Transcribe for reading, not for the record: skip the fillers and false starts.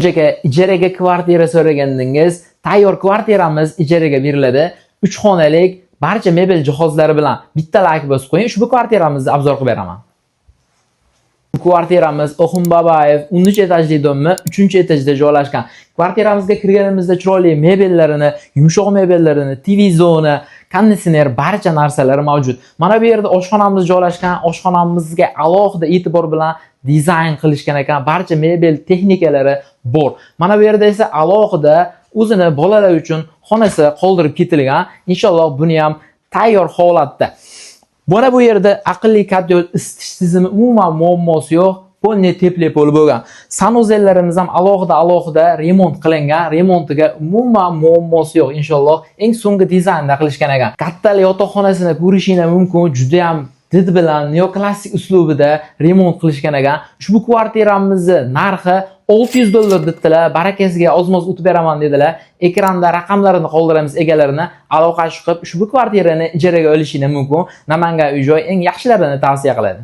Önceki ijaraga kvartira so'ragandingiz, tayyor kvartiramiz ijaraga beriladi. 3 xonalik barcha mebel jihozlari bilan bitta like bosib qo'ying. Ushbu kvartiramizni obzor qilib beraman. Kvartiramiz Oxun Babayev 13 etajli domni 3-etajda joylashgan. Kvartiramizga kirganimizda chiroyli mebellarini, yumshoq mebellarini, TV zona, konditsioner barcha narsalari mavjud. Mana bu yerda oshxonamiz joylashgan. Oshxonamizga alohida e'tibor bilan dizayn qilishgan ekan. Barcha mebel texnikalari bor. Mana bu yerda esa alohida o'zini bolalar uchun xonasi qoldirib ketilgan. Inshaalloh buni ham tayyor holatda. Mana bu yerda aqlli kotyol isitish tizimi umuman muammosi yo'q. Polni teplab bo'lgan. Sanuzellarimiz ham alohida remont qilingan. Remontiga umuman muammosi yo'q. Inshaalloh eng so'nggi dizaynda qilishgan ekan. Kattali yotoqxonasini ko'rishingiz mumkin. Juda ham did bilan neoklassik uslubida remont qilishgan ekan. Ushbu kvartiramizni narxi $600 dedilar. Barakasiga ozmoz o'tib beraman dedilar. Ekranda raqamlarini qoldiramiz egalarini. Aloqa chiqib ushbu kvartirani ijaraga olishingiz mumkin. Namangan uy-joy eng yaxshilarini tavsiya qiladi.